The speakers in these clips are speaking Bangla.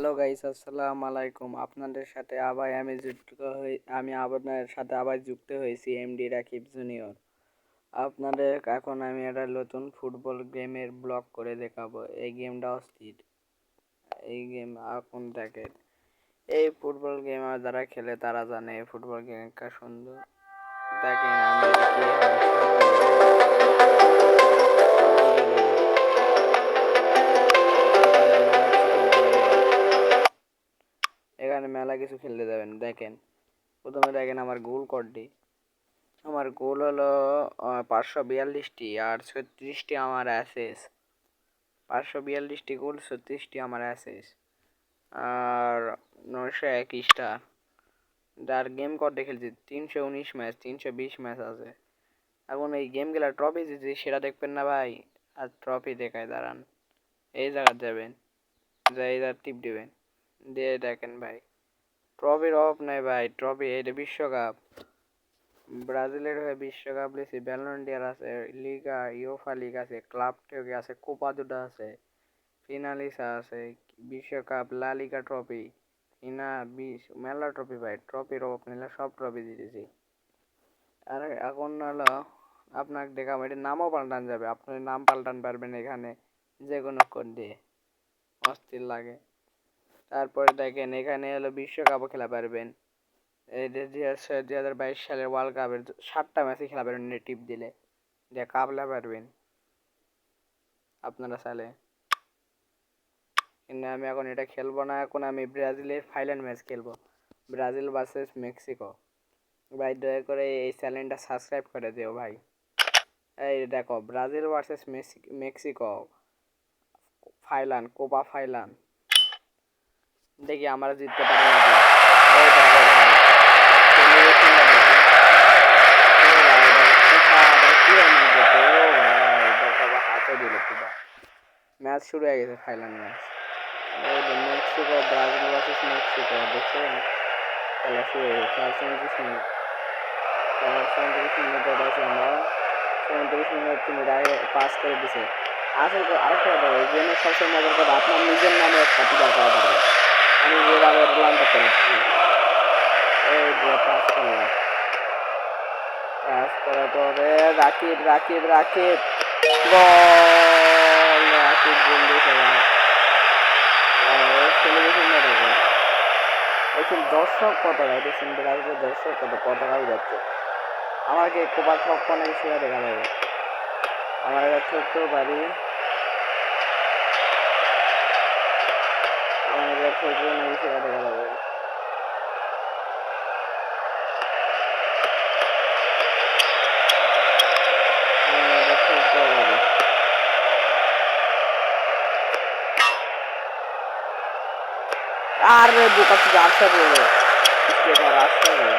হ্যালো গাইস, আসসালামু আলাইকুম। আপনাদের সাথে আবার আমি আপনাদের সাথে আবার যুক্ত হয়েছি এমডি রাকিব জুনিয়র। আপনাদের এখন আমি একটা নতুন ফুটবল গেমের ব্লগ করে দেখাবো। এই গেমটা অস্থির। এই গেম এখন দেখেন, এই ফুটবল গেম আর যারা খেলে তারা জানে এই ফুটবল গেমটা সুন্দর। দেখেন আমি এটা এখানে মেলা কিছু খেলতে যাবেন। দেখেন, প্রথমে দেখেন আমার গোল কোডটি। আমার গোল হলো 542টি, আর 36টি আমার অ্যাসিস্ট। 542টি গোল, 36টি আমার অ্যাসিস্ট, আর 901 স্টার। যার গেম করতে খেলছি 319 ম্যাচ, 320 ম্যাচ আছে। এখন এই গেম খেলার ট্রফি দিচ্ছি, সেটা দেখবেন না ভাই? আর ট্রফি দেখায়, দাঁড়ান। এই জায়গা যাবেন, যাই এই টিপ দিবেন, দিয়ে দেখেন ভাই, ট্রফির অভাব নাই ভাই। ট্রফি এটা বিশ্বকাপ, ব্রাজিলের হয়ে বিশ্বকাপ লিখছি, ব্যালন ডি'অর আছে, লিগা ইউফা লিগ আছে, ক্লাব থেকে আছে, কোপা দুটা আছে, ফিনালিসা আছে, বিশ্বকাপ, লা লিগা ট্রফি, মেলা ট্রফি ভাই। ট্রফির অভাব নিলে সব ট্রফি দিতেছি। আর এখন হলো আপনাকে দেখাবো, এটার নামও পাল্টান যাবে। আপনি নাম পাল্টান পারবেন এখানে যে কোনো কোড দিয়ে, অস্থির লাগে। তারপরে দেখেন এখানে হলো বিশ্বকাপও খেলা পারবেন। এই যে 2022 সালের ওয়ার্ল্ড কাপের 7টা ম্যাচে খেলা পারবেন টিপ দিলে, দিয়ে কাপলা পারবেন আপনারা চাইলে। কিন্তু আমি এখন এটা খেলবো না, এখন আমি ব্রাজিলের ফাইনাল ম্যাচ খেলবো, ব্রাজিল ভার্সেস মেক্সিকো। ভাই দয়া করে এই চ্যানেলটা সাবস্ক্রাইব করে দিও ভাই। এই দেখো, Brazil versus Mexico final, Copa final. দেখি আমরা জিততে পারি নাকি। এই দেখো ভাই, সেলিব্রেশনটা দেখো। ম্যাচ শুরু হয়ে গেছে, final match. Mexico, Brazil versus Mexico, দেখছেন? খেলা শুরু হয়ে গেছে। 37 মিনিট, 37 মিনিট আছে। আমরা 37 মিনিট আগে পাস করে দিছে। আসলে আরেকটা কথা, এই গেমের সবসময় মজার কথা, আপনার নিজের নামে একটা টিকার করা পারবে। আমি যেভাবে রোলান্ডো করে দিচ্ছি, এই যে পাস করলাম, পাস করার পরে রাকিব রাকিব রাকিব গোল! রাকিব গোল দিয়েছে ভাই। সেলিব্রেশনটা দেখো, দেখুন দর্শক কত ভাই, দেখছেন ব্রাজিলের দর্শক কত, পতাকা উড়াচ্ছে। আমাকে কোপা ঠক নাকি সেটা দেখা যাবে। আমার একটা ছোট্ট বাড়ি, আমার একটা ছোট্ট নাকি সেটা দেখা যাবে। আমার একটা ছোট্ট বাড়ি, আরে বোকা থেকে আসতে বললো, স্টেটার আসতে বললো।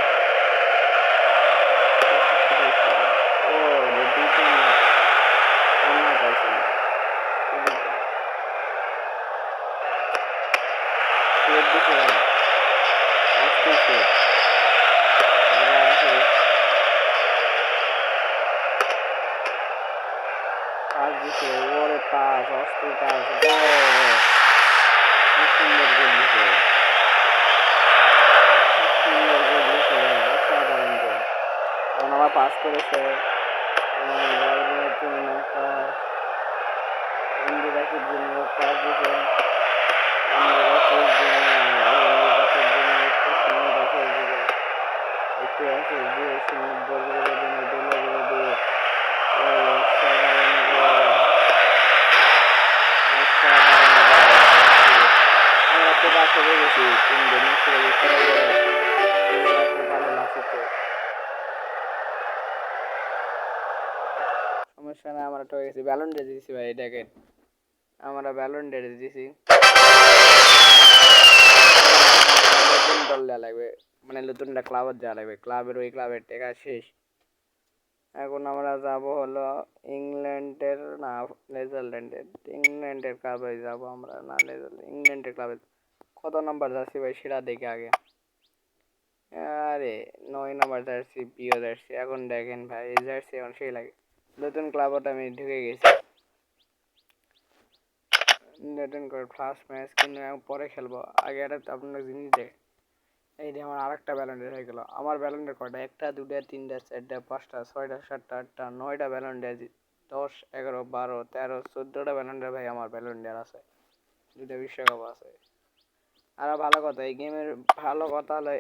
ও রে, দুই তিন অন্যায় পাইছি। সেট দিছে ভাই, অস্থির সেট। পাস দিছে, ওরে পাস, অস্থির পাস, কি সুন্দর গোল দিছে, সুন্দর গোল দিছে, অসাধারণ গোল। এখন আবার পাস করেছে এমডি রাকিব জুনিয়র, পাস দিছে এমডি রাকিব জুনিয়র, একটু আছে যে সমুদ্র দিয়ে দিয়ে অসাধারণ গোল, অসাধারণ গোল। আমরা তো পাস হয়ে গেছি, 3 দিন ছেড়ে গেছি, ভালো লাগছে। সমস্যা না, আমরা ঠকে গেছি, ব্যালন দিয়ে দিয়েছি ভাই। দেখেন আমরা ব্যালন দিয়ে দিয়েছি। নতুন দল দেওয়া লাগবে, মানে নতুন একটা ক্লাবত দেওয়া লাগবে, ক্লাবের ওই ক্লাবের টেকা শেষ। এখন আমরা যাব হলো ইংল্যান্ডের, না নেদারল্যান্ডের, ইংল্যান্ডের ক্লাবে যাব আমরা, না নেদারল্যান্ড, ইংল্যান্ডের ক্লাবে। কত নাম্বার জার্সি ভাই সেটা দেখে আগে। আরে 9 নাম্বার জার্সি, প্রিয় জার্সি। এখন দেখেন ভাই, এই জার্সি এখন সেই লাগে। নতুন ক্লাবত আমি ঢুকে গেছি, রিটার্ন করে ফার্স্ট ম্যাচ কিন্তু পরে খেলবো। আগে একটা আপনার জিনিস দেখ, এই যে আমার আরেকটা ব্যালেন্ডার হয়ে গেল। আমার ব্যালেন্ডার কয়টা? 1টা 2টা 3টা 4টা 5টা 6টা 7টা 8টা 9টা ব্যালেন্ডার, 10 11 12 13 14টা ব্যালেন্ডার ভাই আমার ব্যালেন্ডার আছে, 2টা বিশ্বকাপ আছে। আরো ভালো কথা, এই গেমের ভালো কথা হলো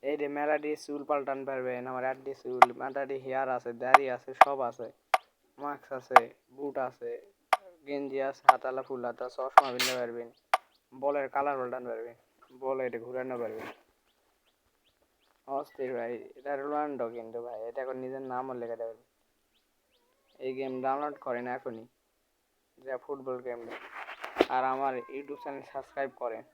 এই যে মেলাডি চুল পাল্টান পারবেন, আমার অ্যাডি চুল মেলাডি হেয়ার আছে, দাড়ি আছে, সব আছে, মাস্ক আছে, বুট আছে, গেঞ্জি আছে, হাতালা ফুল হাতা, চশমা কিনতে পারবেন, বলের কালার পাল্টান পারবেন, বল এটা ঘুরানো পারবেন। অস্থির ভাই, এটা রোনাল্ডো কিন্তু ভাই, এটা এখন নিজের নামও লেখা দেবেন। এই গেম ডাউনলোড করেন এখনই, যা ফুটবল গেম। আর আমার ইউটিউব চ্যানেল সাবস্ক্রাইব করেন।